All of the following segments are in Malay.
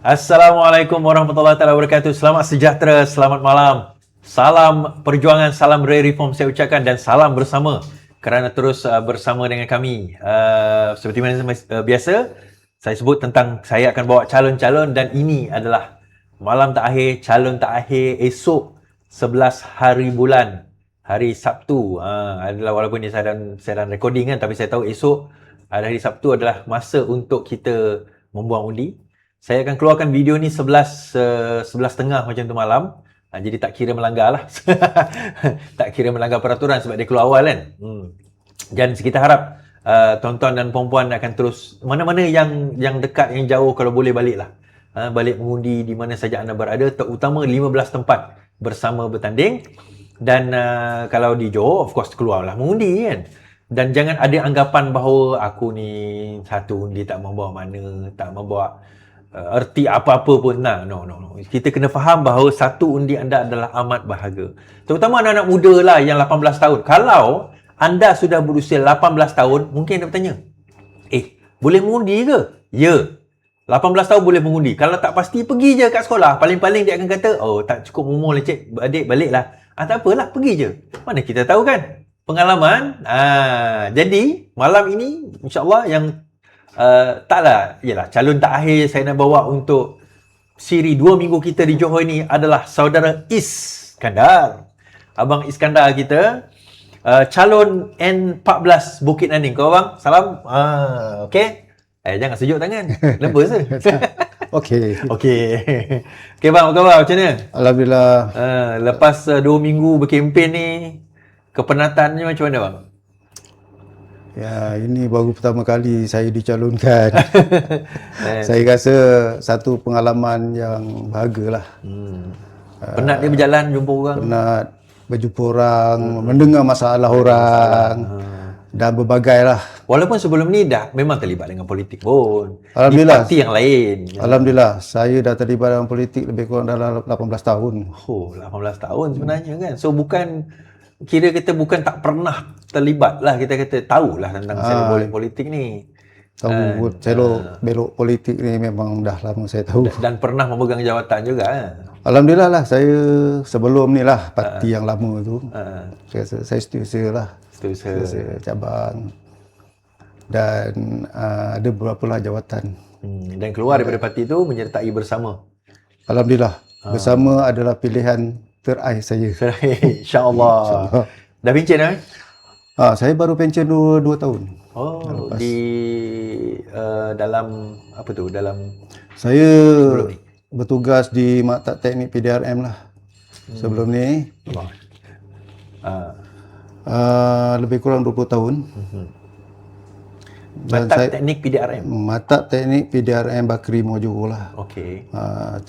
Assalamualaikum warahmatullahi wabarakatuh. Selamat sejahtera, selamat malam. Salam perjuangan, salam reform saya ucapkan dan salam bersama kerana terus bersama dengan kami. Seperti mana biasa, saya sebut tentang saya akan bawa calon-calon dan ini adalah malam terakhir, calon terakhir esok 11 hari bulan. Hari Sabtu adalah walaupun ni saya dan recording kan, tapi saya tahu esok hari Sabtu adalah masa untuk kita membuang undi. Saya akan keluarkan video ni 11.30 macam tu malam. Jadi tak kira melanggar lah. Tak kira melanggar peraturan sebab dia keluar awal kan. Dan kita harap tuan-tuan dan puan-puan akan terus, mana-mana yang dekat, yang jauh, kalau boleh balik lah. Balik mengundi di mana saja anda berada, terutama 15 tempat bersama bertanding. Dan kalau di Johor, of course keluarlah mengundi kan. Dan jangan ada anggapan bahawa aku ni satu undi tak membawa mana, tak membawa erti apa-apa pun. No. Kita kena faham bahawa satu undi anda adalah amat berharga. Terutama anak-anak muda lah yang 18 tahun. Kalau anda sudah berusia 18 tahun, mungkin anda bertanya, boleh mengundi ke? Ya. 18 tahun boleh mengundi. Kalau tak pasti, pergi je kat sekolah. Paling-paling dia akan kata, tak cukup umur lah cik, adik baliklah. Tak apalah, pergi je. Mana kita tahu kan? Pengalaman. Jadi, malam ini, insyaAllah yang taklah, yalah, calon terakhir saya nak bawa untuk siri 2 minggu kita di Johor ini adalah saudara Iskandar. Abang Iskandar kita, calon N14 Bukit Naning. Kau abang, salam. Okey. Jangan sejuk tangan. Nervous ke? Okey. Okey bang, apa khabar? Macam mana? Alhamdulillah. Lepas 2 minggu berkempen ni, kepenatannya macam mana bang? Ya, ini baru pertama kali saya dicalonkan. Saya rasa satu pengalaman yang berharga lah. Penat dia berjalan, jumpa orang? Penat berjumpa orang, mendengar masalah orang, dan berbagai lah. Walaupun sebelum ni dah memang terlibat dengan politik pun. Alhamdulillah. Di parti yang lain. Alhamdulillah, saya dah terlibat dalam politik lebih kurang dalam 18 tahun. 18 tahun sebenarnya kan. So kira kita bukan tak pernah terlibat lah, kita kata tahulah tentang selok politik ni. Tahu belok politik ni memang dah lama saya tahu. Dan pernah memegang jawatan juga. Alhamdulillah lah, saya sebelum ni lah parti yang lama tu. Saya setiausaha lah. Setiausaha cabang. Dan ada beberapa lah jawatan. Dan keluar daripada parti tu menyertai bersama. Alhamdulillah. Bersama adalah pilihan terakhir saya. InsyaAllah. Dah pencen dah? Saya baru pencen 2 tahun. Di dalam apa tu? Dalam saya bertugas di Maktab Teknik PDRM lah. Sebelum ni. Lebih kurang 20 tahun. Maktab Teknik PDRM? Maktab Teknik PDRM Bakri Mojogo lah. Okey.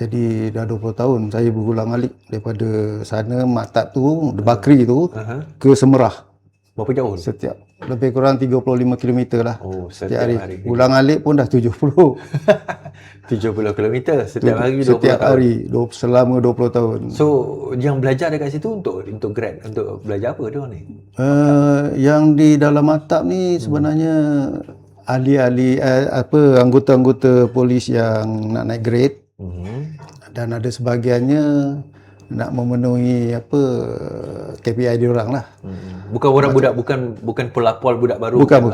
Jadi dah 20 tahun saya berulang-alik daripada sana Maktab tu, Bakri tu, ke Semerah. Berapa jauh? Setiap lebih kurang 35 km lah. Setiap hari. Ulang-alik pun dah 70. 70 km setiap hari 20 setiap tahun. hari selama 20 tahun. So yang belajar dekat situ untuk grad, untuk belajar apa dia ni? Yang di dalam maktab ni sebenarnya ahli-ahli anggota-anggota polis yang nak naik grade. Dan ada sebahagiannya nak memenuhi KPI dia orang lah. Bukan orang budak, bukan pelapor budak baru. Bukan.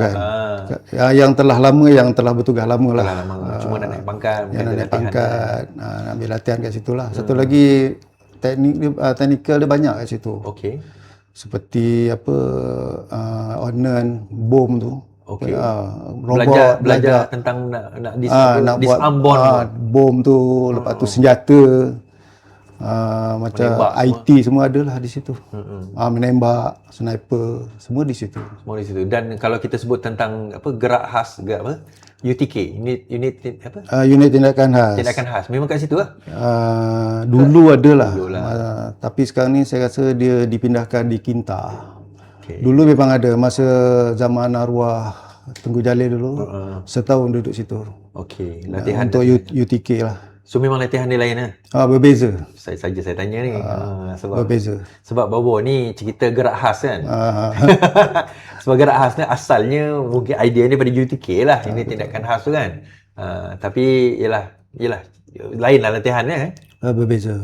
Yang telah lama, yang telah bertugas lama lah. Cuma nak naik pangkat, yang nak naik pangkat, nak ambil latihan kat situ lah. Satu lagi teknikal dia banyak kat situ. Okey. Seperti onan bom tu. Okey. Robot belajar tentang nak disarm bom tu, lepas tu senjata. Macam menembak IT semua ada lah di situ. Menembak, sniper, semua di situ. Dan kalau kita sebut tentang gerak khas, UTK, unit tindakan khas. Tindakan khas. Memang kat situ lah. Dulu adalah. Tapi sekarang ni saya rasa dia dipindahkan di Kinta. Dulu memang ada masa zaman arwah Tengku Jalil dulu. Setahun duduk situ. Okey, latihan untuk UTK lah. So memang latihan dia lain lah? Berbeza. Saya tanya ni. Berbeza. Sebab Bobo ni cerita gerak khas kan? Sebab gerak khas ni asalnya mungkin idea ni pada UTK lah. Ini tindakan khas tu kan? Tapi yelah lain lah latihan kan. Berbeza.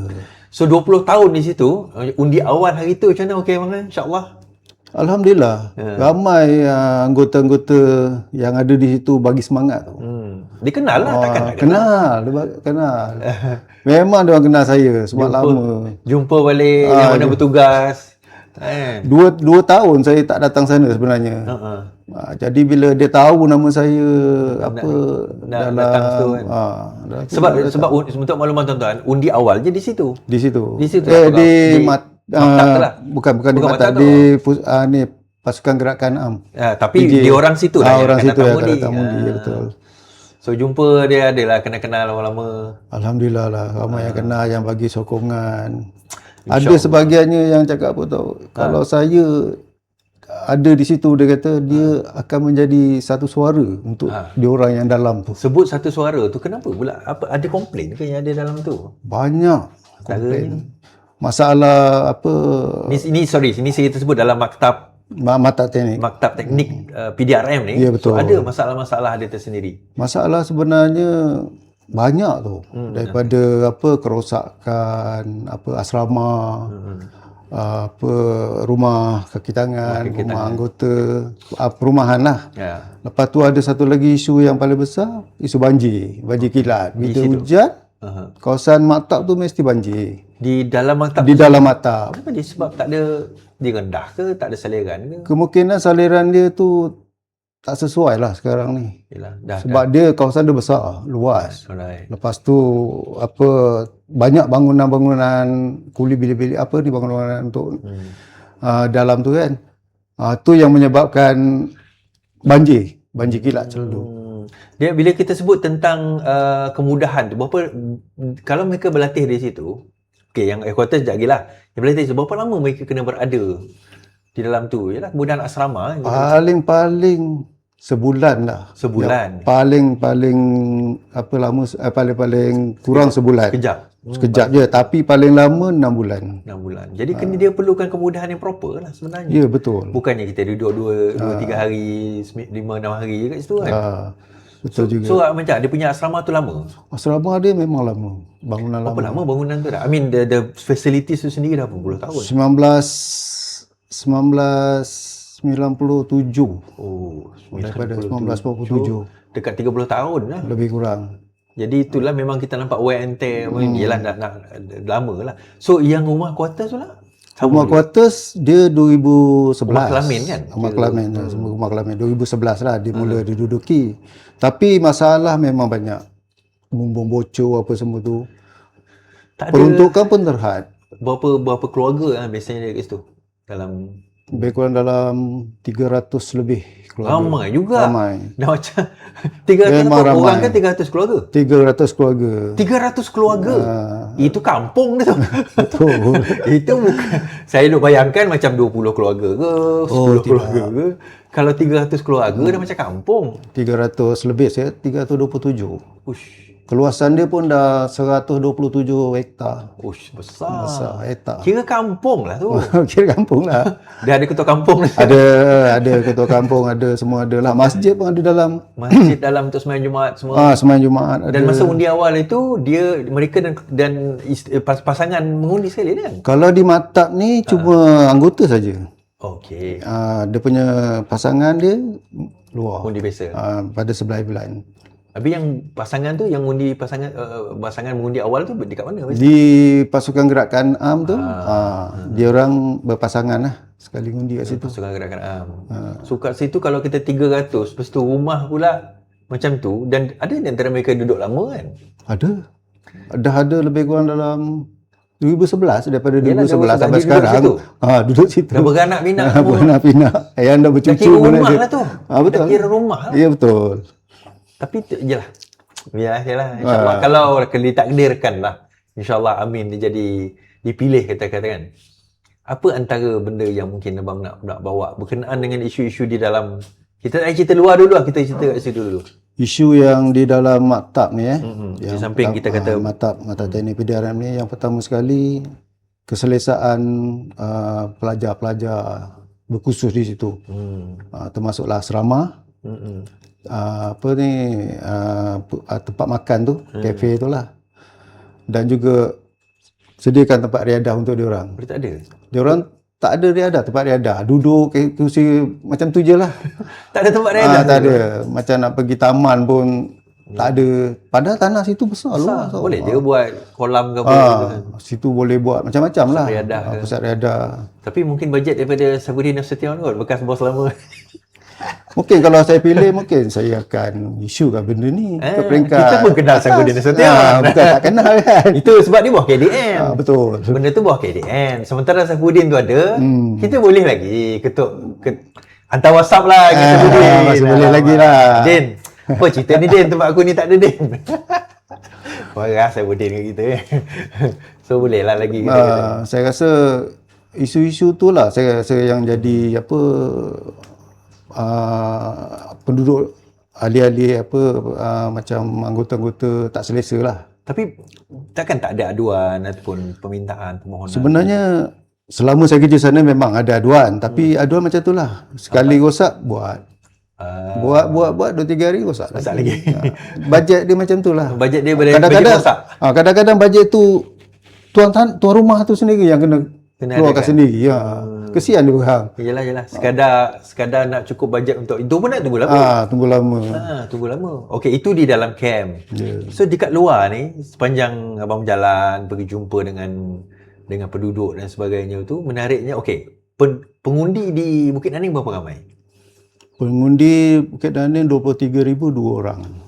So 20 tahun di situ, undi awal hari tu macam mana okey bang? InsyaAllah. Alhamdulillah, ramai anggota-anggota yang ada di situ bagi semangat tu. Dia kenal lah, takkan tak Kenal. Memang dia orang kenal saya sebab lama. Jumpa balik yang mana bertugas. Dua tahun saya tak datang sana sebenarnya. Jadi bila dia tahu nama saya dalam datang tu kan. Sebab untuk makluman tuan-tuan, undi awal je di situ. Di situ. Di Maktab tu lah. Bukan di Maktab, di ni pasukan gerakan AM. Tapi di orang situ lah. Orang situ yang akan datang undi, betul. So jumpa dia adalah kenal-kenal lama-lama. Alhamdulillah lah, ramai yang kenal, yang bagi sokongan. Ada sebahagiannya yang cakap apa tahu, kalau saya ada di situ, dia kata dia akan menjadi satu suara untuk diorang yang dalam tu. Sebut satu suara tu, kenapa pula? Apa ada komplain ke yang ada dalam tu? Banyak komplain. Masalah apa? Ini saya tersebut dalam maktab teknik PDRM ni. Ya, betul. So, ada masalah-masalah dia tersendiri. Masalah sebenarnya banyak tu. Daripada kerosakan, asrama, rumah kaki tangan, rumah anggota, perumahan lah. Lepas tu ada satu lagi isu yang paling besar, isu banjir kilat. Bila hujan, kawasan maktab tu mesti banjir. Di dalam maktab? Di dalam maktab. Kenapa dia? Sebab tak ada, dia rendah ke? Tak ada saliran ke? Kemungkinan saliran dia tu tak sesuai lah sekarang ni. Yalah, sebab dia kawasan dia besar, luas. Alright. Lepas tu banyak bangunan-bangunan kuli bilik-bilik bangunan untuk dalam tu kan. Tu yang menyebabkan banjir kilat selalu. Dia bila kita sebut tentang kemudahan tu, kalau mereka berlatih di situ, yang headquarters sekejap lagi lah. Yang berlatih di situ, berapa lama mereka kena berada di dalam tu? Yalah, kemudahan asrama. Paling sebulan lah. Sebulan. Paling lama, paling kurang sebulan. Sekejap je, tapi paling lama 6 bulan. 6 bulan. Jadi dia perlukan kemudahan yang proper lah sebenarnya. Ya, betul. Bukannya kita duduk 2-3 hari, 5-6 hari je kat situ kan. Betul juga. So macam dia punya asrama tu lama? Asrama dia memang lama. Bangunan lama. Berapa lama bangunan tu dah? I mean the facilities tu sendiri dah berapa puluh tahun? 1997. Oh, daripada 1997. Dekat 30 tahun lah. Lebih kurang. Jadi itulah memang kita nampak wear and tear. Yelah nak lama lah. So yang rumah quarters tu lah? Rumah quarters dia 2011. Rumah kelamin kan? Rumah kelamin. Semua rumah kelamin. 2011 lah dia mula diduduki. Tapi masalah memang banyak. Bumbung bocor apa semua tu. Peruntukan pun terhad. Berapa keluarga biasanya dia kat situ? Lebih kurang dalam 300 lebih keluarga. Ramai juga. Ramai. Dah macam 300 orang kan 300 keluarga? 300 keluarga. 300 keluarga? Itu kampung dia tu. Betul. Itu bukan. Saya duk bayangkan macam 20 keluarga ke, 10 keluarga ke. Kalau 300 keluarga dah macam kampung. 300 lebih, saya 327. Ush. Keluasan dia pun dah 127 hektar. Ush, besar hektar. Kira kampung lah tu. Kira kampung lah. Dia ada ketua kampung. ada ketua kampung, ada semua ada lah. Masjid pun ada dalam. Masjid dalam untuk sembahyang Jumaat semua. Sembahyang Jumaat ada. Dan masa undi awal itu mereka dan pasangan mengundi sekali kan? Kalau di maktab ni cuma anggota saja. Okey. Dia punya pasangan dia luar. Undi biasa. Pada sebelah bulan. Tapi yang pasangan tu, yang undi pasangan mengundi awal tu dekat mana? Di pasukan gerakan AM tu, dia orang berpasangan lah. Sekali undi kat situ. Pasukan gerakan AM. So kat situ kalau kita 300, lepas tu rumah pula macam tu, dan ada di antara mereka duduk lama kan? Ada. Dah ada lebih kurang dalam 2011, daripada 2011 sampai sekarang. Duduk situ. Dah beranak pinak semua. Beranak pinak. Yang dah bercucu. Dah kira rumah lah tu. Betul. Dah kira rumah lah. Ya, betul. Tapi jelah. Biarlah. InsyaAllah kalau ditakdirkan lah. InsyaAllah amin dia jadi dipilih kata-kata kan. Apa antara benda yang mungkin abang nak bawa berkenaan dengan isu-isu di dalam, kita luar dulu lah, kita cerita kat situ dulu. Isu yang di dalam maktab ni di samping kita kata maktab teknik PDRM ni, yang pertama sekali keselesaan pelajar-pelajar berkhusus di situ. Termasuklah asrama. Tempat makan tu, kafe tu lah. dan juga sediakan tempat riadah untuk diorang. Boleh tak ada? Diorang tak ada riadah, tempat riadah. Duduk kursi macam tu je lah. Tak ada tempat riadah? Tak ada. Macam nak pergi taman pun tak ada. Padahal tanah situ besar luas. Boleh je buat kolam ke apa gitu kan. Situ boleh buat macam-macam lah. riadah ke. Pusat riadah. Tapi mungkin bajet daripada Sabudin Nasution kot, bekas bos lama. Mungkin kalau saya pilih, mungkin saya akan isukan benda ni ke peringkat. Kita pun kenal Sabudin Nasution. Bukan tak kenal kan. Itu sebab dia bawah KDN. Betul. Benda tu bawah KDN. Sementara Sabudin tu ada, kita boleh lagi hantar WhatsApp lah kita Sabudin. Masih boleh lagi lah. Din, apa cerita ni Din? Tempat aku ni tak ada Din. Marah Sabudin kat kita. So boleh lah lagi kita. Saya rasa isu-isu tu lah saya rasa yang jadi penduduk ahli-ahli macam anggota-anggota tak selesa lah. Tapi takkan tak ada aduan ataupun permintaan, permohonan? Sebenarnya selama saya kerja sana memang ada aduan, tapi aduan macam tu lah. Sekali rosak buat. Buat 2-3 hari rosak lagi. Bajet dia macam tu lah. Bajet dia bajet rosak. Kadang-kadang bajet tu tuan rumah tu sendiri yang kena keluarkan sendiri. Kesian dia orang. Yalah. Sekadar nak cukup bajet untuk itu pun nak tunggu lama. Tunggu lama. Okey, itu di dalam camp. So dekat luar ni, sepanjang abang berjalan pergi jumpa dengan penduduk dan sebagainya tu, menariknya okey, pengundi di Bukit Naning berapa ramai? Pengundi Bukit Naning 23,000 2 orang.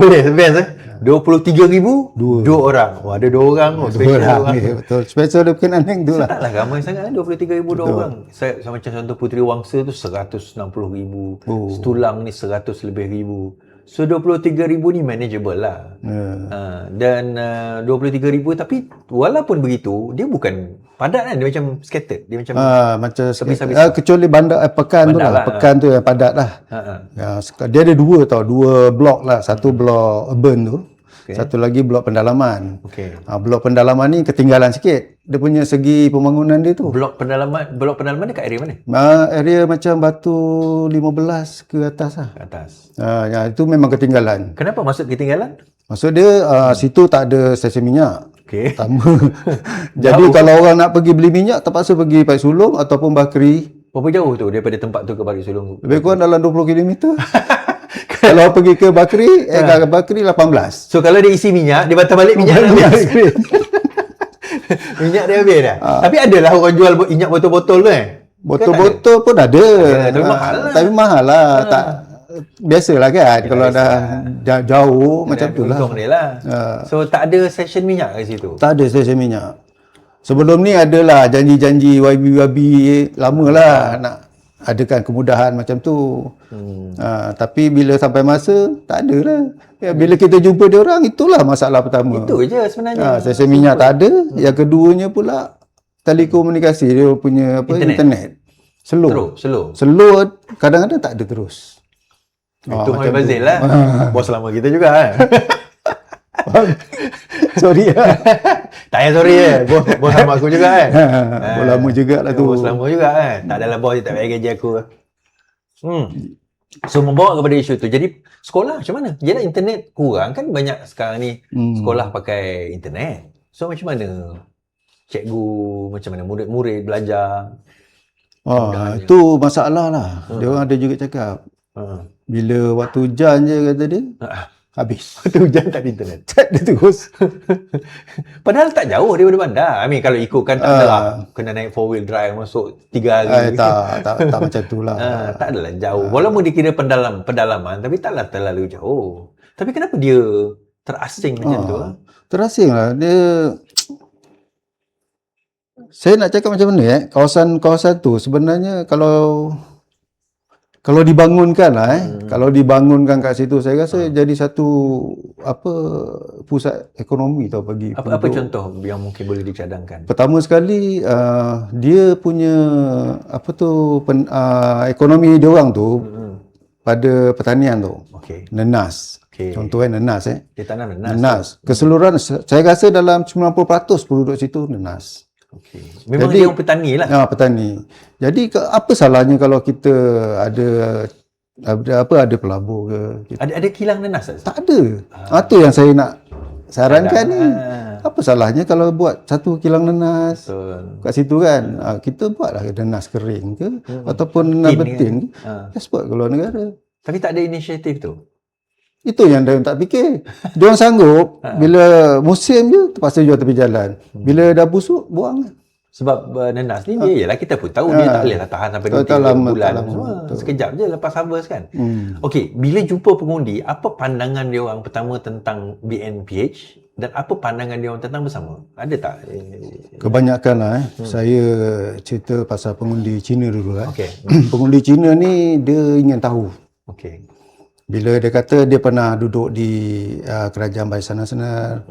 Boleh, best 23,000 2 orang. Wah, ada 2 orang tu. Special orang. Betul. Special dia Bukit Naning tu lah. Taklah ramai sangat 23,000 2 orang. Saya macam contoh Puteri Wangsa tu 160,000. Setulang ni 100 lebih ribu. So 23,000 ni manageable lah. Dan 23,000 tapi walaupun begitu, dia bukan padat kan, dia macam scattered, dia macam kecuali pekan tu lah. Pekan tu yang padat lah. Dia ada 2 blok lah. Satu blok urban tu, satu lagi blok pendalaman. Blok pendalaman ni ketinggalan sikit dia punya segi pembangunan dia tu. Blok pendalaman dekat area mana? Area macam Batu 15 ke atas lah. Ke atas. Itu memang ketinggalan. Kenapa maksud ketinggalan? Maksud dia situ tak ada stesen minyak. Pertama. Jadi kalau orang nak pergi beli minyak terpaksa pergi Paik Sulong ataupun Bakri. Berapa jauh tu daripada tempat tu ke Paik Sulong? Lebih kurang dalam 20 km. Kalau pergi ke Bakri, Bakri 18. So kalau dia isi minyak, dia batal balik minyak dah habis. Minyak dia habis dah. Tapi adalah orang jual minyak botol-botol tu Botol-botol pun ada. Tapi mahal lah. Tak biasalah kan kalau dah jauh macam tu lah. So tak ada stesen minyak kat situ? Tak ada stesen minyak. Sebelum ni adalah janji-janji YB lama lah nak adakan kemudahan macam tu. Tapi bila sampai masa tak ada lah. Bila kita jumpa dia orang, itulah masalah pertama. Itu je sebenarnya. Stesen minyak tak ada. Yang keduanya pula telekomunikasi, dia punya internet. Slow. Kadang-kadang tak ada terus. Itu Muhammad Fazil lah. Bos lama kita juga kan. Sorry lah. Tak payah sorry bos lama aku juga kan. Bos lama jugalah tu. Bos lama juga kan. Tak adalah bos dia tak payah gaji aku. So membawa kepada isu tu. Jadi sekolah macam mana? Yelah internet kurang kan, banyak sekarang ni sekolah pakai internet. So macam mana cikgu, macam mana murid-murid belajar? Itu masalah lah. Dia orang ada juga cakap. Bila waktu hujan je kata dia, habis. Waktu hujan tak ada internet. Tak ada terus. Padahal tak jauh daripada bandar. Kalau ikutkan tak adalah kena naik 4-wheel drive masuk 3 hari. Tak macam tu lah. Tak adalah jauh. Walaupun dikira pedalaman, tapi taklah terlalu jauh. Tapi kenapa dia terasing macam tu? Terasing lah. Saya nak cakap macam mana kawasan-kawasan tu sebenarnya kalau dibangunkan lah kalau dibangunkan kat situ, saya rasa jadi satu pusat ekonomi tau bagi apa contoh yang mungkin boleh dicadangkan? Pertama sekali dia punya ekonomi dia orang tu pada pertanian tu. Nenas. Contohnya nenas Dia tanam nenas. Keseluruhan saya rasa dalam 90% penduduk situ nenas. Memang dia orang petani lah. Petani. Jadi apa salahnya kalau kita ada pelabur ke? Ada kilang nenas tak? Tak ada. Itu yang saya nak sarankan ni. Apa salahnya kalau buat satu kilang nenas kat situ kan. Kita buatlah nenas kering ke ataupun nenas betin. Eksport ke luar negara. Tapi tak ada inisiatif tu. Itu yang dia tak fikir. Dia orang sanggup bila musim je terpaksa jual tepi jalan. Bila dah busuk buang. Sebab nenas ni dia ialah kita pun tahu dia tak boleh tahan sampai 2-3 bulan semua. Sekejap je lepas harvest kan. Okey, bila jumpa pengundi, apa pandangan dia orang pertama tentang BNPH dan apa pandangan dia orang tentang bersama? Ada tak? Kebanyakan lah saya cerita pasal pengundi Cina dulu lah. Okey. Pengundi Cina ni dia ingin tahu. Okey. Bila dia kata dia pernah duduk di kerajaan Barisan Nasional,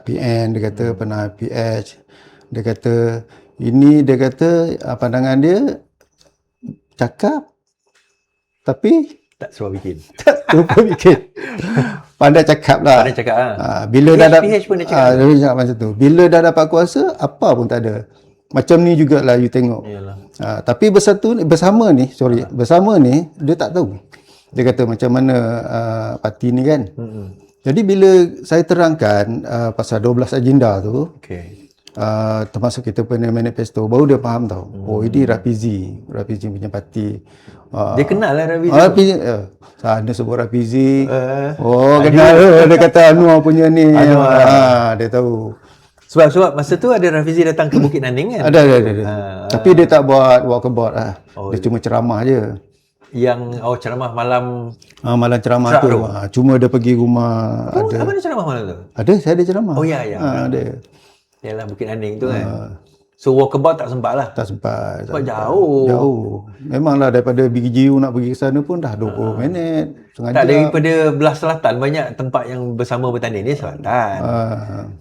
PN, dia kata pernah PH, dia kata ini, dia kata pandangan dia cakap tapi tak serupa bikin. tak lupa bikin. Pandai cakap lah. Pandai cakap bila dah PH pun dia cakap. dia cakap macam tu. Bila dah dapat kuasa, apa pun tak ada. Macam ni jugalah you tengok. Tapi bersama ni dia tak tahu. Dia kata macam mana parti ni kan. Jadi bila saya terangkan pasal 12 agenda tu, termasuk kita punya manifesto, baru dia faham tau. Oh, ini Rafizi punya parti. Dia kenal lah Rafizi. Rafizi sana sebut Rafizi. Kenal. Dia kata Anwar punya ni. Dia tahu. Sebab masa tu ada Rafizi datang ke Bukit Naning kan? Ada. Tapi dia tak buat walkabout lah. Dia cuma ceramah je. Yang ceramah malam malam ceramah tu. Cuma dia pergi rumah. Apa dia ceramah malam tu? Ada, saya ada ceramah. Oh ya. Ada. Yalah Bukit Naning tu kan. So walkabout tak sempat lah. Tak sempat. Sebab jauh. Memanglah daripada BGU nak pergi ke sana pun dah 20 minit. Tak, daripada belah selatan banyak tempat yang bersama bertanding ni selatan.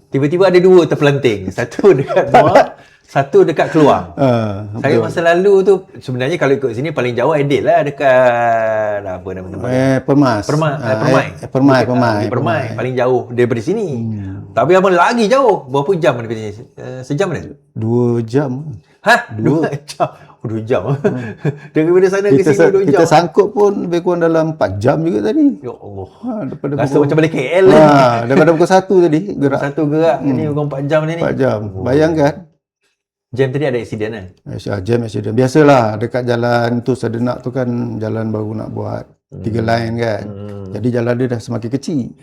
Tiba-tiba ada dua terpelanting. Satu dekat Muar, satu dekat Keluang. Saya masa lalu tu sebenarnya kalau ikut sini paling jauh Adil lah, dekat apa nama tempat? Permai. Paling jauh daripada sini. Tapi abang lagi jauh. Berapa jam daripada sini? Sejam ada? 2 jam. 2 jam. 2 jam. Daripada sana ke sini 2 jam. Kita sangkut pun lebih kurang dalam 4 jam juga tadi. Ya Allah. Rasa macam balik KL lah. Daripada pukul 1 tadi gerak. Gerak. Ini pukul 4 jam ni. 4 jam. Bayangkan. Jam tadi ada aksiden kan? Jam aksiden. Biasalah dekat jalan tu Sedenak tu kan jalan baru nak buat 3 line kan. Jadi jalan dia dah semakin kecil.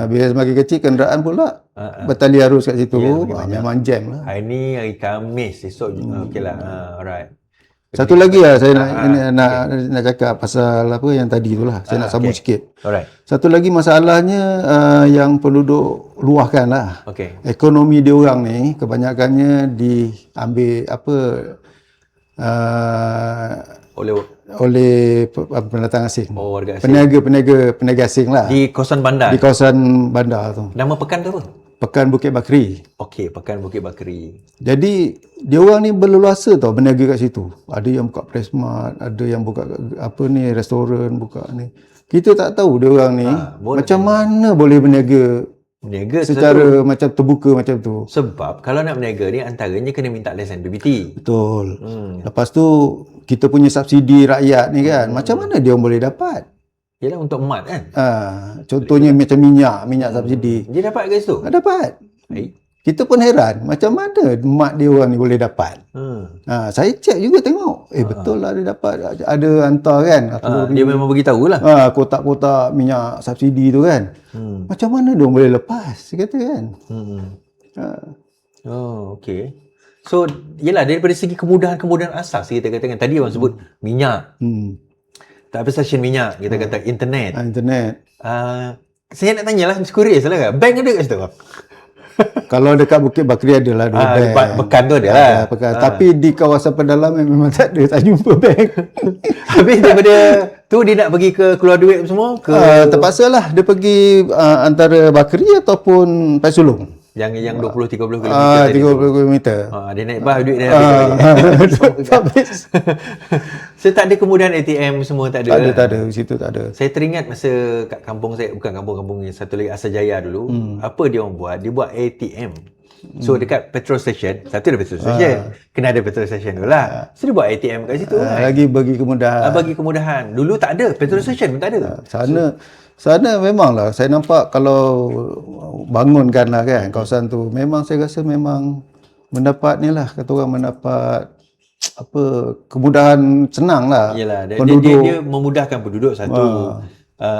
Bila semakin kecil kenderaan pula bertali arus kat situ. Memang jam lah. Hari ni hari Khamis, esok okeylah. Alright. Satu lagi lah saya nak cakap pasal apa yang tadi tu lah. Saya nak sambung sikit. Alright. Satu lagi masalahnya yang penduduk luahkan lah. Ekonomi dia orang ni kebanyakannya diambil oleh pendatang asing. Warga asing. Peniaga asing lah. Di kawasan bandar. Di kawasan bandar tu. Nama pekan tu apa? Pekan Bukit Bakri. Okey, Pekan Bukit Bakri. Jadi dia orang ni berleluasa tau berniaga kat situ. Ada yang buka Presmart, ada yang buka restoran, buka ni. Kita tak tahu dia orang ni macam mana boleh berniaga secara macam terbuka macam tu. Sebab kalau nak berniaga ni antaranya kena minta lesen PBT. Betul. Lepas tu kita punya subsidi rakyat ni kan, macam mana dia orang boleh dapat? Yalah untuk mat kan. Contohnya macam minyak subsidi. Dia dapat ke situ? Dapat. Kita pun heran macam mana mat dia orang ni boleh dapat. Saya cek juga tengok. Betul lah dia dapat. Ada hantar kan. Dia memang beritahu lah. Kotak-kotak minyak subsidi tu kan. Macam mana dia orang boleh lepas? Dia kata kan. Okey. So, yelah daripada segi kemudahan asas kita katakan. Tadi orang sebut minyak. Tak apa stesen minyak, kita kata internet. Internet. Saya nak tanyalah, kurius lah kan? Bank ada kat situ? Kalau dekat Bukit Bakri adalah bank. Pekan tu ada lah. Tapi di kawasan pedalaman memang tak ada, tak jumpa bank. Habis daripada tu dia nak pergi keluar duit semua? Terpaksalah dia pergi antara Bakri ataupun Paisulung. Yang 20-30 km 30 km. Dia naik bas duit dia habis. So tak ada kemudahan ATM semua tak ada. Tak ada, di situ tak ada. Saya teringat masa kat kampung saya, bukan kampung ni, satu lagi Asajaya dulu, apa dia orang buat? Dia buat ATM. So dekat petrol station, satu ada petrol station, kena ada petrol station tu lah. So dia buat ATM kat situ kan. Lagi bagi kemudahan. Bagi kemudahan. Dulu tak ada, petrol station pun tak ada. Sana memanglah saya nampak kalau bangunkan lah kan kawasan tu, memang saya rasa memang mendapat ni lah, kata orang mendapat apa, kemudahan senang lah. Yelah, dia penduduk. memudahkan penduduk satu.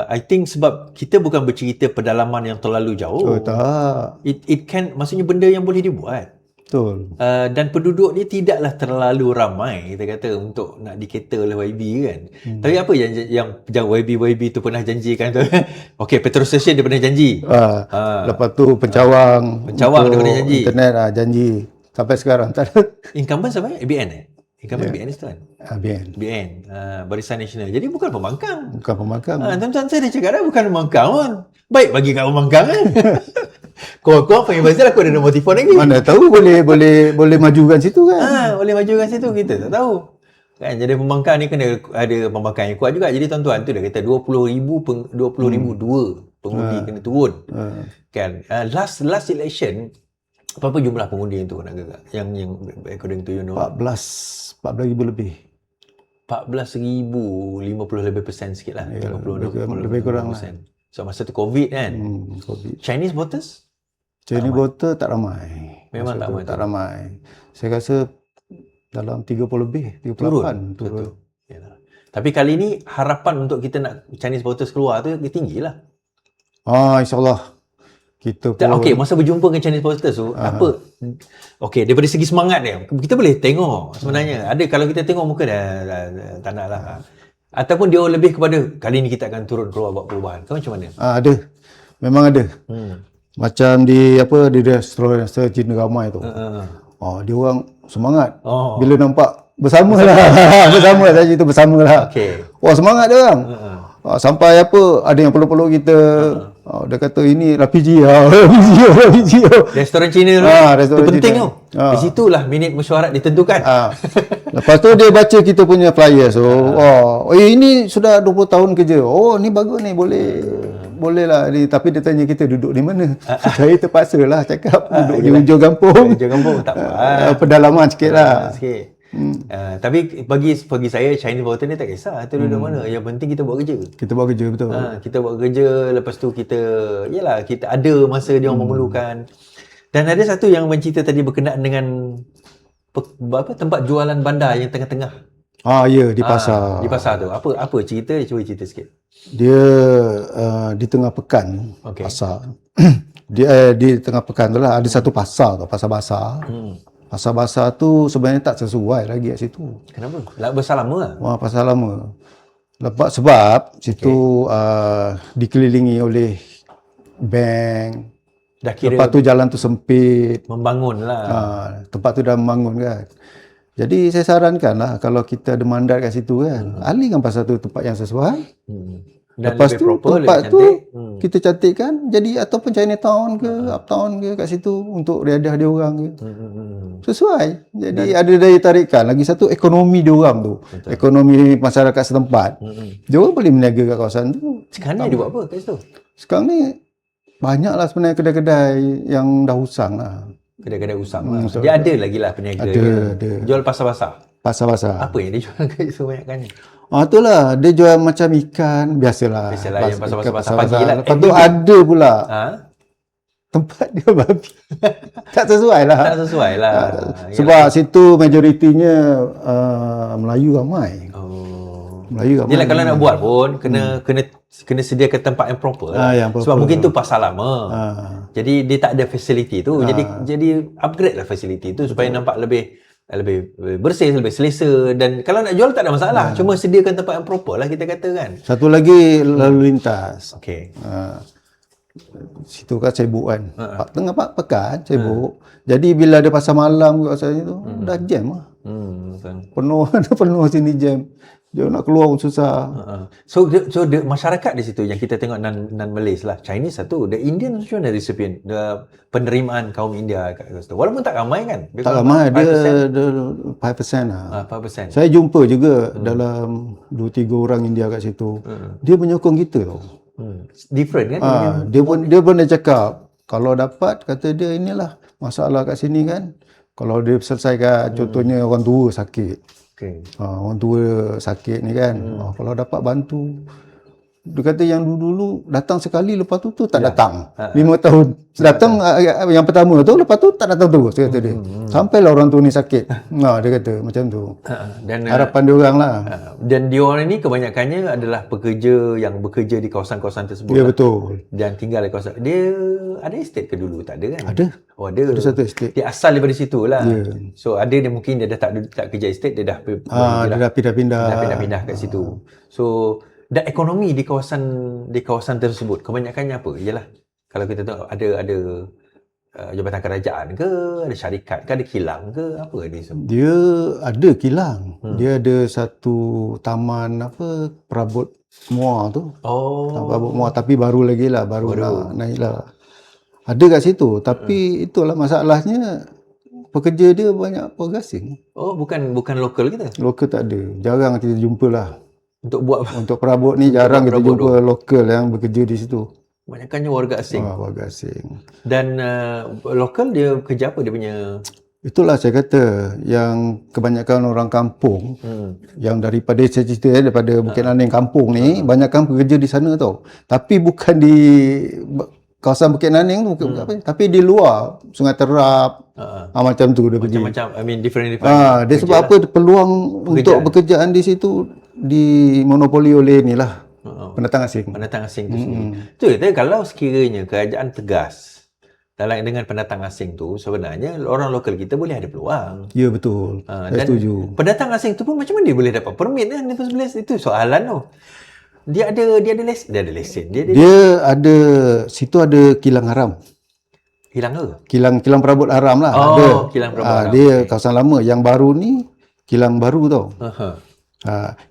I think sebab kita bukan bercerita pedalaman yang terlalu jauh. Tak. It can, maksudnya benda yang boleh dibuat. Betul. Dan penduduk ni tidaklah terlalu ramai, kita kata, untuk nak diketa oleh YB kan. Tapi apa yang YB tu pernah janjikan tu? Okey, petrol station dia pernah janji. Lepas tu pencawang dia pernah janji. Internet janji. Sampai sekarang tak ada. Incumbent siapa? ABN Incumbent BN tu kan? BN. Barisan Nasional. Jadi bukan pembangkang. Bukan pembangkang. Tuan-tuan saya dah cakap dah bukan pembangkang pun. Baik bagi kat pembangkang kan. Kau panggil Bazil, aku ada nombor telefon lagi. Mana tahu boleh majukan situ kan. Boleh majukan situ, kita tak tahu. Kan, jadi pembangkang ni kena ada pembangkang yang kuat juga. Jadi tuan-tuan tu dah kata 20,000 dua pengundi kena turun. Kan. Last election, apa jumlah pengundi yang turun agak-agak? Yang according to you know? 14,000 lebih. 14,000, 50 lebih persen sikit lah. Ya, 50 lebih kurang lah. So masa tu COVID kan. COVID. Chinese voters? Chinese voter tak ramai. Memang tak ramai. Saya rasa dalam 30 lebih, 38 turun. Betul. Yalah. Tapi kali ni harapan untuk kita nak Chinese voters keluar tu tinggi lah. InsyaAllah. Kita pun. Okey, masa berjumpa dengan Chinese voters tu, apa? Okey, daripada segi semangat dia, kita boleh tengok sebenarnya. Ada, kalau kita tengok muka dah tak nak lah. Ataupun dia lebih kepada, kali ni kita akan turun keluar buat perubahan. Kau macam mana? Ada. Memang ada. Macam di restoran Cina ramai tu. Dia orang semangat. Bila nampak bersama lah itu bersama lah. Okay. Semangat dia orang. Sampai ada yang peluk-peluk kita. Dia kata ini LPG LPG. Restoran Cina tu. Restoran itu penting Cina. tu. Di situlah minit mesyuarat ditentukan. Lepas tu dia baca kita punya flyer. So, ini sudah 20 tahun kerja. Ni bagus ni, boleh lah. Tapi dia tanya kita duduk di mana. Saya terpaksa lah cakap duduk di hujung kampung. Hujung kampung tak apa. Pedalaman sikit lah. Tapi bagi saya Chinese voter ni tak kisah tu duduk mana. Yang penting kita buat kerja. Kita buat kerja, betul. Kita buat kerja, lepas tu kita ada masa dia orang memerlukan. Dan ada satu yang mencerita tadi berkenaan dengan tempat jualan bandar yang tengah-tengah. Ya, di pasar. Di pasar tu. Apa cerita? Cuba cerita sikit. Dia di tengah pekan, pasar. Dia di tengah pekan tu lah ada satu pasar tu, pasar basah. Pasar basah tu sebenarnya tak sesuai lagi kat situ. Kenapa? Pasar lama lah. Pasar lama. Sebab situ dikelilingi oleh bank. Dah kira lepas tu jalan tu sempit. Membangun lah. Tempat tu dah membangun kan. Jadi saya sarankan lah kalau kita ada mandat kat situ kan, alihkan pasar tu tempat yang sesuai. Dan lepas tu proper, tempat tu kita cantikkan jadi ataupun Chinatown ke Uptown ke kat situ untuk riadah dia orang ke. Sesuai. Jadi ada daya tarikan. Lagi satu ekonomi dia orang tu. Betul. Ekonomi masyarakat setempat. Dia orang boleh berniaga kat kawasan tu. Sekarang ni dia buat apa kat situ? Sekarang ni banyaklah sebenarnya kedai-kedai yang dah usang lah. Kedai-kedai usang lah. Dia ada lagi lah peniaga. Ada. Jual pasar-pasar. Pasar-pasar. Apa yang dia jual kat situ banyakkannya? Itulah, dia jual macam ikan, biasalah yang pasar-pasar pagi lah. Lepas tu ada pula tempat dia babi. Tak sesuai lah. Sebab situ majoritinya Melayu ramai. Melayu ramai. Yelah, kalau nak buat pun kena sediakan tempat yang proper lah. Sebab mungkin tu pasar lama. Jadi dia tak ada facility tu. Jadi upgrade lah facility tu supaya nampak lebih bersih, lebih selesa. Dan kalau nak jual tak ada masalah. Cuma sediakan tempat yang proper lah, kita kata kan. Satu lagi lalu lintas. Okey. Situ kan sibuk kan. Tengah pekan sibuk. Jadi bila ada pasar malam kat sana tu dah jam lah. Penuh sini jam. Dia nak keluar pun susah. So masyarakat di situ yang kita tengok non-Malays lah, Chinese satu, the Indian macam mana recipient, the penerimaan kaum India kat situ. Walaupun tak ramai kan? Tak ramai, dia 5% lah. 5%. Saya jumpa juga dalam 2-3 orang India kat situ. Dia menyokong kita tau. Different kan? Dia pun cakap, kalau dapat, kata dia inilah masalah kat sini kan. Kalau dia selesaikan, contohnya orang tua sakit. Orang tua sakit ni kan, kalau dapat bantu Dia kata yang dulu datang sekali, lepas tu tak datang. 5 tahun. Datang yang pertama tu, lepas tu tak datang terus, kata dia. Sampailah orang tu ni sakit. Dia kata macam tu. Dan Harapan dia orang lah. dan dia orang ni kebanyakannya adalah pekerja yang bekerja di kawasan-kawasan tersebut. Ya, betul. Dan tinggal di kawasan. Dia ada estate ke dulu? Tak ada kan? Ada. Oh, ada. Ada satu estate. Dia asal daripada situ lah. Ya. So ada dia mungkin dia dah tak kerja estate, dia dah Dia dah pindah-pindah. dah pindah-pindah kat situ. So dan ekonomi di kawasan tersebut kebanyakannya apa? Ialah kalau kita tengok ada jabatan kerajaan ke, ada syarikat ke, ada kilang ke, apa ni semua? Dia ada kilang. Dia ada satu taman perabot muar tu. Perabot muar, tapi baru lagi lah, baru nak naik lah. Ada kat situ, tapi itulah masalahnya, pekerja dia banyak pekerja asing. Oh, bukan lokal kita? Lokal tak ada. Jarang kita jumpa lah. Untuk perabot ni jarang kita jumpa lokal yang bekerja di situ. Kebanyakannya warga asing. Warga asing. Dan lokal dia kerja apa dia punya? Itulah saya kata, yang kebanyakan orang kampung, yang daripada saya cerita daripada Bukit Naning kampung ni, banyakkan pekerja di sana tau. Tapi bukan di kawasan Bukit Naning tu, tapi di luar Sungai Terap, macam tu dia pergi. Macam-macam, I mean different. Dia sebab apa, peluang untuk pekerjaan di situ dimonopoli oleh inilah pendatang asing. Pendatang asing tu sendiri. Tu kita kalau sekiranya kerajaan tegas dengan pendatang asing tu, sebenarnya orang lokal kita boleh ada peluang. Ya, betul. Saya setuju. Pendatang asing tu pun macam mana dia boleh dapat permit kan? Itu soalan tu. Dia ada lesen. Dia ada situ ada kilang haram. Kilang ke? Kilang perabot haram lah. Kilang perabot haram. Dia kawasan lama. Yang baru ni kilang baru tau.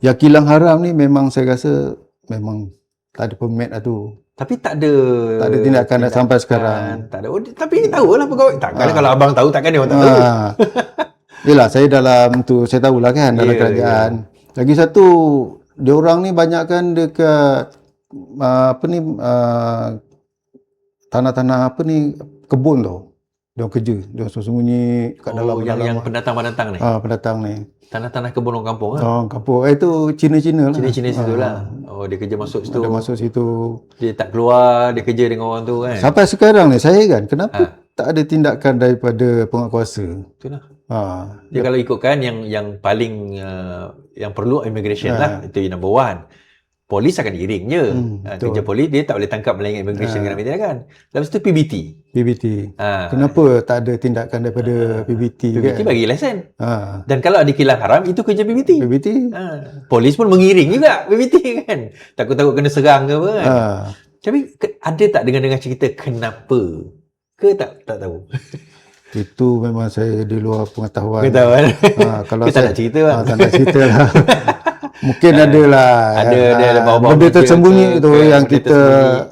Yang kilang haram ni memang saya rasa memang tak ada permit lah tu. Tapi tak ada tindakan dah sampai sekarang. Tak ada. Tapi tahulah pegawai. Takkan kalau abang tahu, takkan dia orang tak tahu. Yelah, saya dalam tu, saya tahulah kan, dalam kerajaan. Lagi satu, dia orang ni banyakkan dekat tanah-tanah kebun tau. Dia orang kerja. Dia orang sembunyi kat dalam. Yang pendatang-pendatang ni. Pendatang ni. Tanah-tanah kebun orang kampung lah. Kampung. Itu Cina-Cina lah. Cina-Cina situ lah. Dia kerja masuk situ. Dia masuk situ. Dia tak keluar, dia kerja dengan orang tu kan. Sampai sekarang ni saya kan, kenapa tak ada tindakan daripada penguatkuasa? Itulah. Dia kalau ikutkan yang paling yang perlu immigration lah, itu yang number one. Polis akan diiring je. Kerja polis dia tak boleh tangkap melainkan immigration kena tindakan. Lepas tu PBT. Kenapa tak ada tindakan daripada PBT? PBT bagi lesen. Dan kalau ada kilang haram, itu kerja PBT. Polis pun mengiring juga PBT kan. Takut-takut kena serang ke apa kan. Tapi ada tak dengar cerita kenapa? Ke tak tahu? Itu memang saya di luar pengetahuan. Kalau kita nak cerita bang. Tak nak cerita lah. Mungkin adalah benda tersembunyi tu yang kita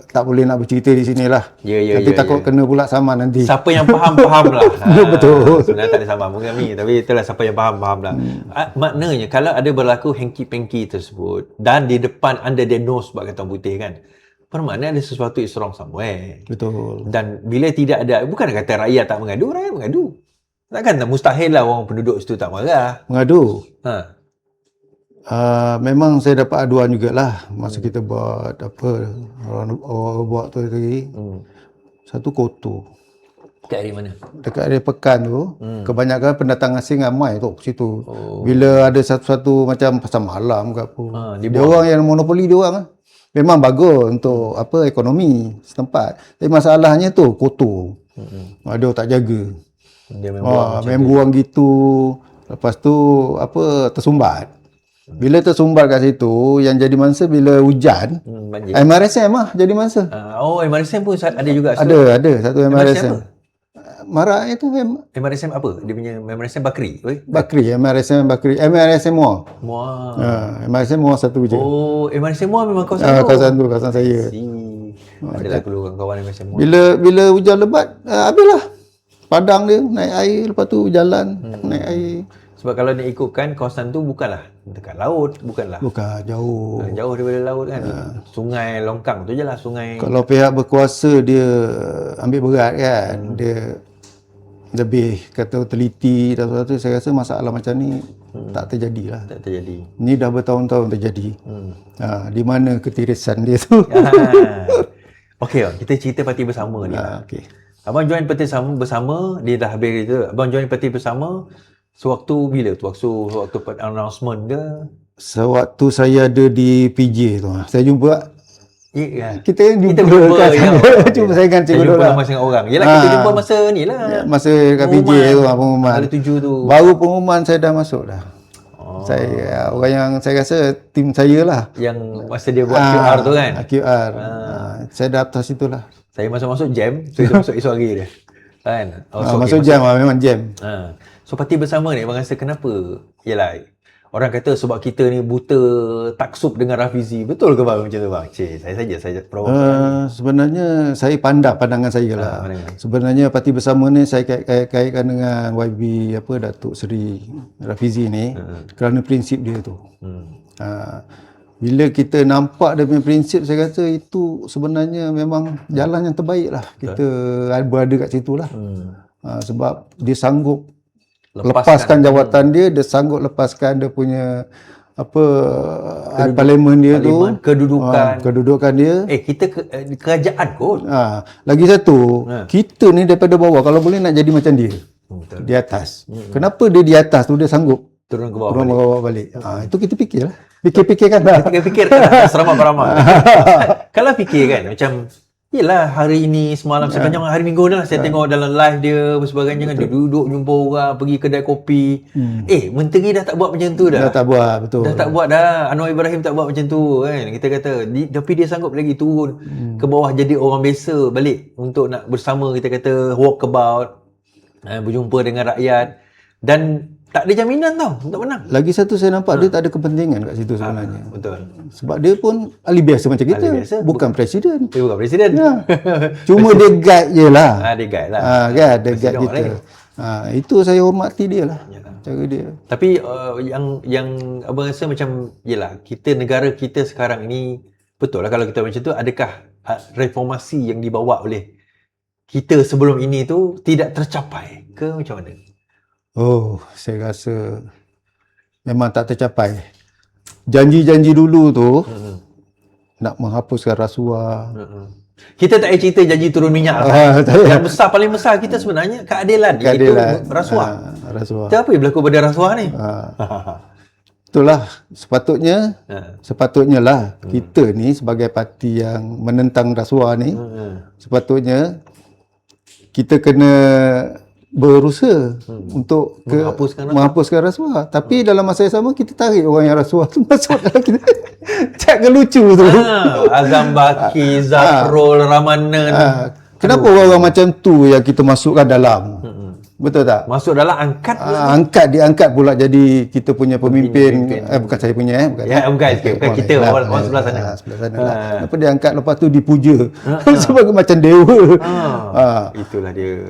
tak boleh nak bercerita di sini lah. Tapi takut kena pula sama nanti. Siapa yang faham lah. Betul. Sebenarnya tak ada sama pun kami, tapi itulah siapa yang faham lah. Maknanya kalau ada berlaku hanky-panky tersebut dan di depan under their nose buat kata putih kan, bermakna ada sesuatu is wrong somewhere. Betul. Dan bila tidak ada, bukan kata rakyat tak mengadu, rakyat mengadu. Takkan tak mustahil lah orang penduduk situ tak marah. Mengadu. Memang saya dapat aduan jugalah masa kita buat orang buat tu tadi. Satu kotor. Dekat area mana? Dekat area Pekan tu, kebanyakan pendatang asing ramai tu situ. Bila ada satu macam pasar malam ke apa. Dia orang yang monopoli dia orang lah. Memang bagus untuk ekonomi setempat. Tapi masalahnya tu kotor. Dia tak jaga. Dia main buang gitu. Lepas tu tersumbat. Bila tersumbat kat situ, yang jadi mangsa bila hujan, MRSM lah jadi mangsa. MRSM pun ada juga. Ada satu MRSM. Marak itu MRSM apa? Dia punya MRSM Bakri. MRSM Bakri. MRSM Muar. MRSM Muar satu je. MRSM Muar memang kawasan kawasan saya. Adalah kawan MRSM Muar. Bila hujan lebat, habislah. Padang dia naik air, lepas tu jalan naik air. Sebab kalau nak ikutkan kawasan tu bukanlah dekat laut, bukanlah. Bukan, jauh. Jauh daripada laut kan. Sungai Longkang tu je lah, sungai. Kalau pihak berkuasa dia ambil berat kan, dia lebih kata teliti dan sesuatu, saya rasa masalah macam ni tak terjadilah. Tak terjadi. Ni dah bertahun-tahun terjadi. Di mana ketirisan dia tu? Okey, kita cerita parti bersama ni. Okey. Abang join parti bersama, dia dah habis itu. Abang join parti bersama sewaktu bila tu? Waktu announcement ke? Sewaktu saya ada di PJ tu. Saya jumpa kita jumpa kat ya. Cuma saya dengan cikgu jumpa lah. sama dengan orang. Yalah kita jumpa masa ni lah. Masa kat PJ tu pengumuman. Ada 7 tu. Baru pengumuman saya dah masuk dah. Saya orang yang saya rasa tim saya lah. Yang masa dia buat QR tu kan? QR. Saya dah atas situ lah. Saya masuk jam, so itu masuk esok hari dia. Kan? Masuk jam lah, memang jam. So parti bersama ni abang rasa kenapa? Yalah, orang kata sebab kita ni buta taksub dengan Rafizi. Betul ke bang macam tu bang? Saya provokan. Sebenarnya saya pandangan saya lah. Sebenarnya parti bersama ni saya kaitkan dengan YB Datuk Seri Rafizi ni kerana prinsip dia tu. Bila kita nampak dia punya prinsip, saya rasa itu sebenarnya memang jalan yang terbaik lah. Kita berada kat situ lah. Sebab dia sanggup lepaskan jawatan dia sanggup lepaskan dia punya parlimen dia tu, kedudukan dia. Kita kerajaan kot. Lagi satu, kita ni daripada bawah kalau boleh nak jadi macam dia. Di atas. Kenapa dia di atas tu dia sanggup turun ke bawah balik. Itu kita fikirlah. Fikir-fikirkan dah. Fikir-fikirkan seramat-beramat. Kalau fikir kan macam yelah hari ini semalam sepanjang hari minggu dah saya tengok dalam live dia sebagainya kan, dia duduk jumpa orang, pergi kedai kopi. Menteri dah tak buat macam tu dah. Dah tak buat, betul. Dah tak buat dah. Anwar Ibrahim tak buat macam tu kan. Kita kata tapi dia sanggup lagi turun ke bawah jadi orang biasa balik untuk nak bersama, kita kata walkabout, berjumpa dengan rakyat, dan tak ada jaminan tau untuk menang. Lagi satu saya nampak dia tak ada kepentingan kat situ sebenarnya. Betul. Sebab dia pun ahli biasa macam kita. Bukan presiden. Dia bukan presiden. Cuma dia guide je lah. Dia guide lah. Dia guide kita. Itu saya hormati dia lah. Cara dia. Tapi yang abang rasa macam yelah, kita negara kita sekarang ini betul lah kalau kita macam tu, adakah reformasi yang dibawa oleh kita sebelum ini tu tidak tercapai ke macam mana? Saya rasa memang tak tercapai. Janji-janji dulu tu nak menghapuskan rasuah. Kita tak payah cerita janji turun minyak lah. Yang besar, paling besar kita sebenarnya keadilan. Iaitu rasuah. Kita apa yang berlaku pada rasuah ni? Itulah sepatutnya lah kita ni sebagai parti yang menentang rasuah ni, sepatutnya kita kena berusaha untuk menghapuskan rasuah. Tapi dalam masa yang sama kita tarik orang yang rasuah tu masuk dalam kita. Cakap lucu tu. Azam Baki, Zafrul, Ramanan. Kenapa orang-orang macam tu yang kita masukkan dalam? Betul tak? Masuk dalam angkat diangkat pula jadi kita punya pemimpin. Bukan saya punya bukan kita orang sebelah sana. Sebelah sana lah. Kenapa diangkat lepas tu dipuja sebagai macam dewa. Itulah dia.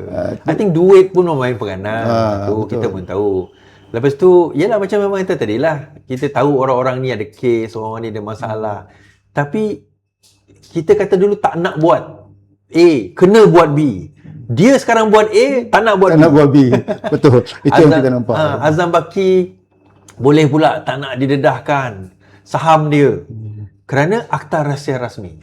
I think duit pun memain peranan. Kita pun tahu. Lepas tu yalah macam memang kata tadi lah, kita tahu orang-orang ni ada kes, orang ni ada masalah. Tapi kita kata dulu tak nak buat A, kena buat B. Dia sekarang buat A, tak nak buat B. Betul. Itu yang kita nampak. Azam Baki boleh pula tak nak didedahkan saham dia kerana akta rahsia rasmi.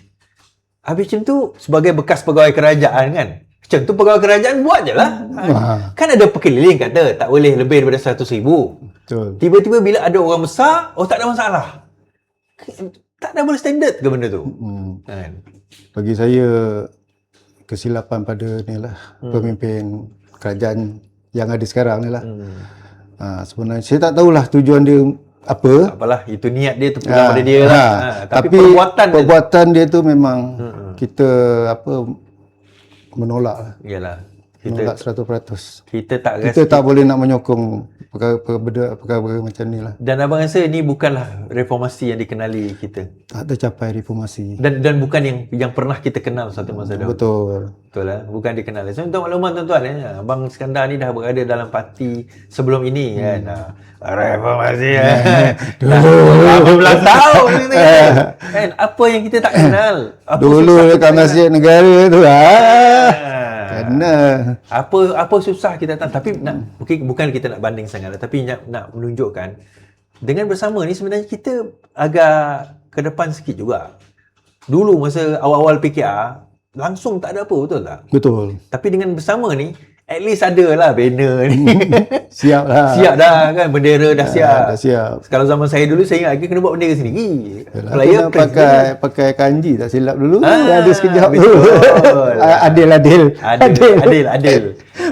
Habis macam tu, sebagai bekas pegawai kerajaan kan, macam tu pegawai kerajaan buat je lah. Kan ada perkeliling kata tak boleh lebih daripada 100,000. Betul. Tiba-tiba bila ada orang besar, tak ada masalah. Tak double standard ke benda tu? Kan? Bagi saya kesilapan pada ni lah pemimpin kerajaan yang ada sekarang ni lah. Sebenarnya saya tak tahulah tujuan dia apa. Apalah, itu niat dia terpulang pada dia lah. Tapi perbuatan dia tu memang kita menolak lah. Yalah. Menolak 100%. Kita tak boleh nak menyokong perkara macam ni lah. Dan abang rasa ni bukanlah reformasi yang dikenali kita. Tak tercapai reformasi. Dan bukan yang pernah kita kenal satu masa dahulu. Betul lah. Bukan dikenal. So, untuk makluman tuan-tuan, Abang Iskandar ni dah berada dalam parti sebelum ini kan. Reformasi dulu 18 tahun kan. Apa yang kita tak kenal? Dulu dekat Masjid Negara tu Kena. Apa susah kita tak, tapi bukan kita nak banding sangat lah, tapi nak menunjukkan dengan bersama ni sebenarnya kita agak ke depan sikit juga. Dulu masa awal-awal PKR langsung tak ada apa, betul tak? Betul. Tapi dengan bersama ni at least ada lah banner ni. Siap lah. Siap dah kan, bendera dah siap. Dah siap. Kalau zaman saya dulu saya ingat kena buat bendera sendiri. Player pakai kanji tak silap dulu. Ada sekejap tu. Betul. Adil.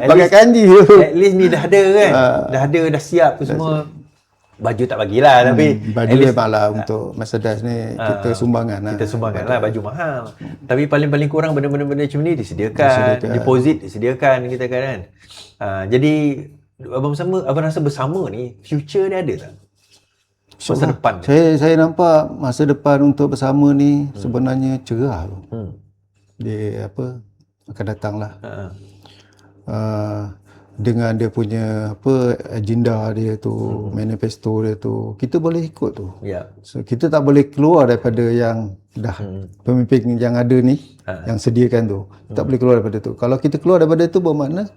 Pakai kanji tu. At least ni dah ada kan. Dah siap tu semua. Baju tak bagilah tapi baju memanglah untuk Mercedes ni kita sumbangan lah. Kita sumbangan lah, baju mahal. Tapi paling kurang benda-benda macam ni disediakan. Deposit disediakan kita kan. Jadi abang rasa bersama ni future dia ada tak? Masa depan. Saya nampak masa depan untuk bersama ni sebenarnya cerah tu. Dia akan datang lah. Dengan dia punya agenda dia tu, manifesto dia tu, kita boleh ikut tu. So kita tak boleh keluar daripada yang dah pemimpin yang ada ni, yang sediakan tu. Tak boleh keluar daripada tu. Kalau kita keluar daripada tu bermakna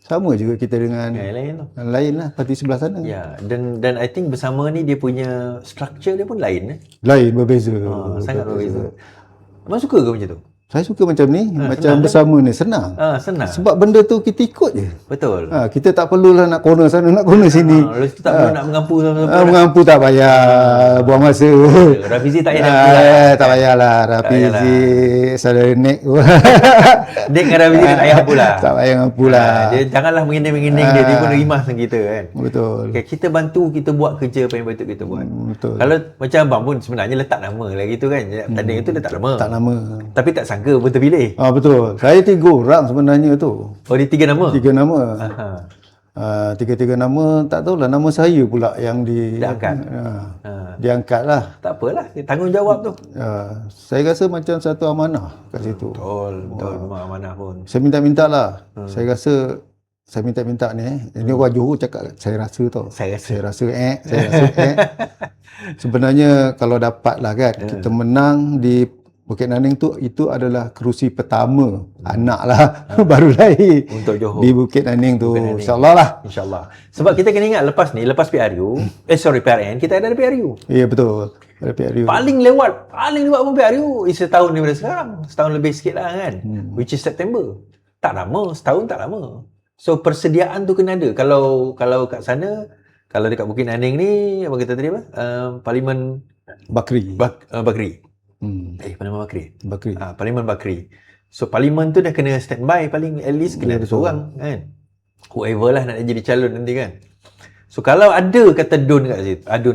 sama juga kita dengan yang lain lah, parti sebelah sana. Ya, dan I think bersama ni dia punya structure dia pun lain. Lain, berbeza. Sangat berbeza. Abang suka ke macam tu? Saya suka macam ni, macam bersama ni senang. Senang. Sebab benda tu kita ikut je. Betul. Kita tak perlulah nak corner sana, nak corner sini. Lepas tu tak perlu nak mengampu mengampu tak payah, buang masa. Rafizi tak payah. Tak payahlah, Rafizi salah nek. Dek dengan Rafizi tak payah apalah. Tak payah mengampulah. Dia janganlah mengending-mengending dia pun rimas dengan kita kan. Betul. Okay, kita bantu, kita buat kerja apa yang patut kita buat. Betul. Kalau macam abang pun sebenarnya letak nama lah gitu kan. Tanding itu letak nama. Tak nama. Tapi tak sangka pun terpilih. Betul. Saya 3 orang sebenarnya tu. Oh, dia 3 nama? 3 nama. Tiga-tiga nama, tak tahulah nama saya pula yang diangkat. Diangkat lah. Tak apalah, tanggungjawab tu. Saya rasa macam satu amanah kat situ. Betul, memang amanah pun. Saya minta-minta lah. Saya rasa saya minta-minta ni. Ini orang Johor cakap saya rasa tau. Saya rasa. Sebenarnya kalau dapat lah kan, kita menang di Bukit Naning tu, itu adalah kerusi pertama anak lah baru lahir untuk Johor di Bukit Naning tu. InsyaAllah lah. InsyaAllah. Sebab kita kena ingat lepas PRU, PRN, kita ada PRU. Ya betul. Ada PRU. Paling lewat pun PRU is setahun daripada sekarang. Setahun lebih sikit lah kan. Which is September. Tak lama, setahun tak lama. So persediaan tu kena ada. Kalau kat sana, kalau dekat Bukit Naning ni, apa kita tadi apa? Parlimen Bakri. Bakri. Parlimen Bakri. Parlimen Bakri. So parlimen tu dah kena standby, paling at least kena ada seorang kan. Whoever lah nak jadi calon nanti kan. So kalau ada kata adun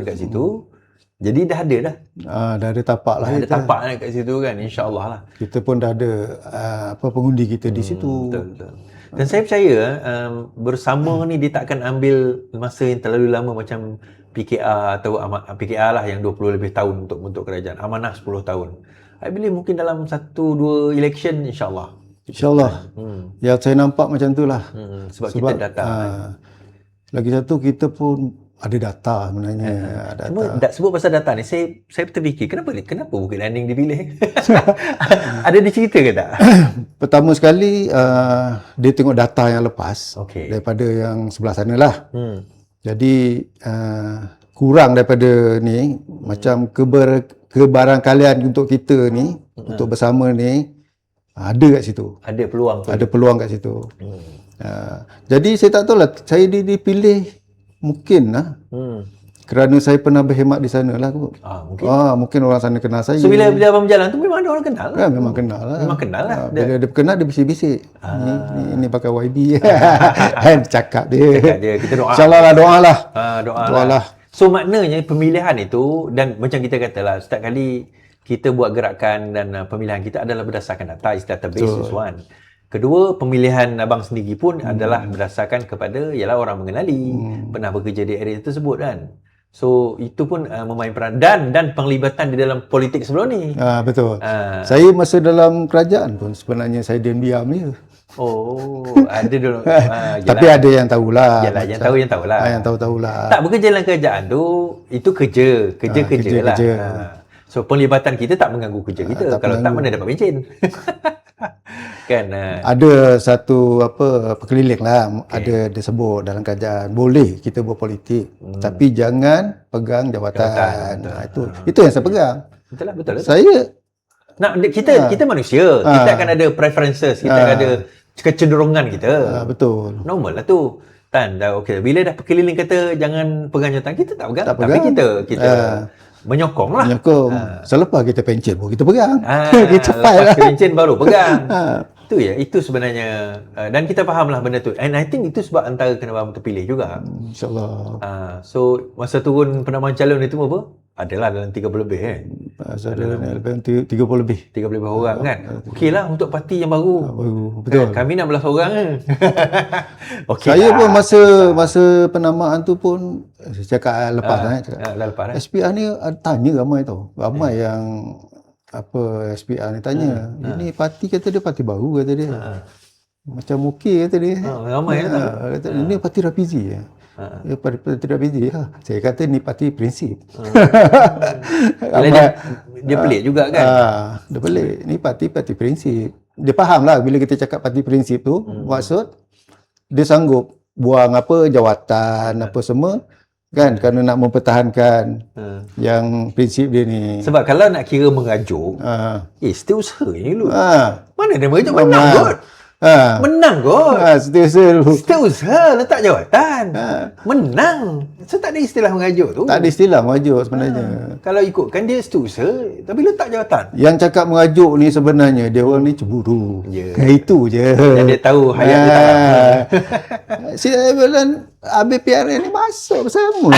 kat situ, jadi dah ada dah. Dah ada tapak lah. Ada tapak kat situ kan, insya-Allah lah. Kita pun dah ada pengundi kita di situ. Betul. Dan saya percaya bersama ni dia tak akan ambil masa yang terlalu lama macam PKR atau PKR lah yang 20 lebih tahun untuk bentuk kerajaan. Amanah 10 tahun. I believe mungkin dalam 1-2 election insya-Allah. InsyaAllah. Ya saya nampak macam tu lah. Sebab kita data. Lagi satu kita pun ada data sebenarnya. Cuma sebut pasal data ni, saya terfikir kenapa Bukit Naning dipilih? Ada dicerita ke tak? Pertama sekali dia tengok data yang lepas daripada yang sebelah sana lah. Jadi kurang daripada ni, macam kebarangkalian untuk kita ni, untuk bersama ni ada kat situ. Ada peluang tu. Ada peluang kat situ. Jadi saya tak tahulah, saya dipilih mungkin lah. Kerana saya pernah berkhidmat di sana lah kot. Mungkin orang sana kenal saya. So bila abang berjalan tu memang ada orang kenal lah. Memang kenal lah. Memang kenal lah. Bila dia kenal, dia bisik-bisik. Ini pakai YB. Cakap dia. Kita doa. InsyaAllah lah, doa lah. Doa lah. So maknanya pemilihan itu, dan macam kita katalah, setiap kali kita buat gerakan dan pemilihan kita adalah berdasarkan data, is database is one. Kedua, pemilihan abang sendiri pun adalah berdasarkan kepada ialah orang mengenali, pernah bekerja di area tersebut kan. So itu pun memain peran dan penglibatan di dalam politik sebelum ni. Betul. Saya masa dalam kerajaan pun sebenarnya saya diam je. Ada dulu. Tapi ada yang tahulah. Yalah, yang tahulah. Yang tahulah. Tak, bekerja dalam kerajaan tu itu kerja lah. So penglibatan kita tak mengganggu kerja kita. Kalau tak, mana dapat pencen. Kan Ada satu perkeliling lah, ada dia sebut dalam kajian, boleh kita berpolitik tapi jangan pegang jawatan. Itu yang saya pegang. Betul. Saya kita manusia, kita akan ada preferences, kita akan ada kecenderungan kita. betul. Normal lah tu. Dah okey. Bila dah perkeliling kata jangan pegang jawatan, kita tak pegang. Tapi kita menyokong lah. Selepas kita pencen pun kita pegang. Kita lepas pencen baru pegang. Itu sebenarnya dan kita fahamlah benda tu. And I think itu sebab antara kenapa abang terpilih juga. InsyaAllah. So masa turun penamaan calon itu apa? Adalah dalam 30 lebih kan? Ada lebih 30 lebih. 30 lebih orang kan? Okeylah untuk parti yang baru. Betul. Kan? Kami 16 orang kan? Saya pun masa penamaan tu pun saya cakap lepas lepas SPR ni tanya ramai tau. Ramai yang SPR ni tanya. Ini parti kata dia parti baru kata dia. Macam okey kata dia. Ramai kata ini parti Rafizi parti Rafizi. Saya kata ni parti prinsip. Dia pelik juga kan? Dia pelik. Ni parti prinsip. Dia faham lah bila kita cakap parti prinsip tu, maksud dia sanggup buang jawatan apa semua kan, kerana nak mempertahankan yang prinsip dia ni. Sebab kalau nak kira mengajuk, setiausaha ni dulu. Mana dia mengajuk? Menang kot. Menang kot. Setiausaha letak jawatan. Menang. So tak ada istilah mengajuk tu. Tak ada istilah mengajuk sebenarnya. Kalau ikutkan dia setiausaha tapi letak jawatan. Yang cakap mengajuk ni sebenarnya dia orang ni cemburu. Itu je. Dan dia tahu hayat dia tak apa. Saya bilang ABPR ni masuk bersama.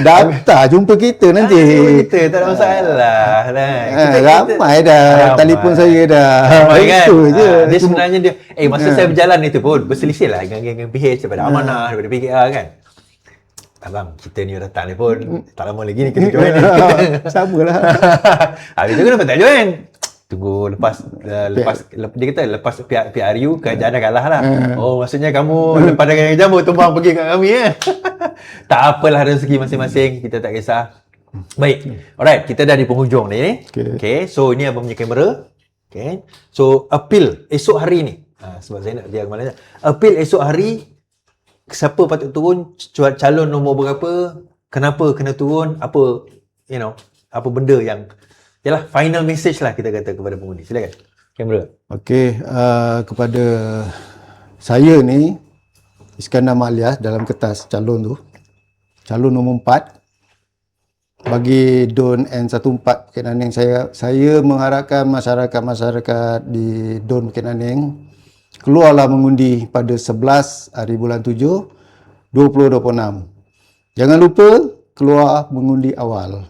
Daftar jumpa kita nanti. Kita tak ada masalah lah. Ramai dah telefon saya dah. Itu je. Dia sebenarnya dia masa saya berjalan itu pun berselisih lah dengan PH daripada Amanah, daripada PKR kan. Abang, kita ni datang ni pun tak lama lagi ni kita join ni. Sama lah. Habis tu kenapa tak join? Tunggu lepas dia kata lepas PRU kerajaan dah kalah lah. Maksudnya kamu lepas dagang jamu tumpang pergi kat kami Tak apalah, rezeki masing-masing, kita tak kisah. Baik. Alright, kita dah di penghujung ni. Okay. So ini abang punya kamera. Okay. So appeal esok hari ni. Sebab saya nak dia kemana. Appeal esok hari, siapa patut turun, calon nombor berapa, kenapa kena turun, apa benda yang yalah final message lah kita kata kepada pengundi. Silakan kamera. Okey, kepada saya ni Iskandar Malias dalam kertas calon tu, calon nombor 4 bagi DUN N14 Bukit Nanning. Saya mengharapkan masyarakat di DUN Bukit Nanning keluarlah mengundi pada 11 hari bulan 7 2026. Jangan lupa keluar mengundi awal.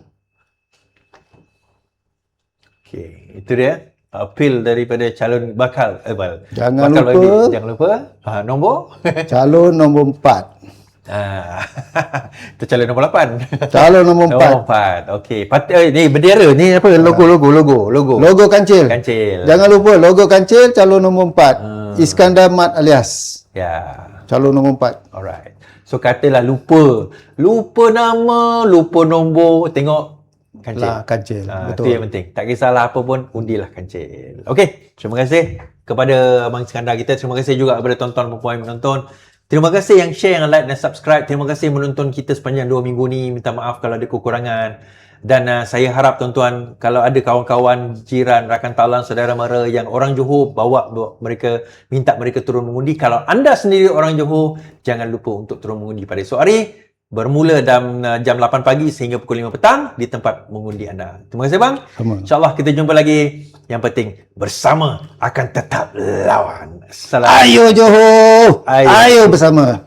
Okey, itu dia appeal daripada calon bakal Jangan lupa nombor calon nombor 4. Itu calon nombor 8. Calon nombor 4. Nombor 4. Okey, ni bendera ni apa? Logo kancil. Jangan lupa logo kancil calon nombor 4. Iskandar Mat Alias. Ya. Calon nombor 4. Alright. So katalah lupa nama, lupa nombor, tengok kancil. Kancil. Betul. Itu yang penting. Tak kisahlah apa pun, undilah kancil. Okey, terima kasih kepada Abang Iskandar kita. Terima kasih juga kepada tuan-tuan puan yang menonton. Terima kasih yang share, yang like dan subscribe. Terima kasih menonton kita sepanjang 2 minggu ni. Minta maaf kalau ada kekurangan. Dan saya harap tuan-tuan, kalau ada kawan-kawan, jiran, rakan talan, saudara mara yang orang Johor, bawa mereka, minta mereka turun mengundi. Kalau anda sendiri orang Johor, jangan lupa untuk turun mengundi pada esok hari. Bermula dalam jam 8 pagi sehingga pukul 5 petang di tempat mengundi anda. Terima kasih bang. InsyaAllah kita jumpa lagi. Yang penting bersama akan tetap lawan. Ayo Johor. Ayo bersama.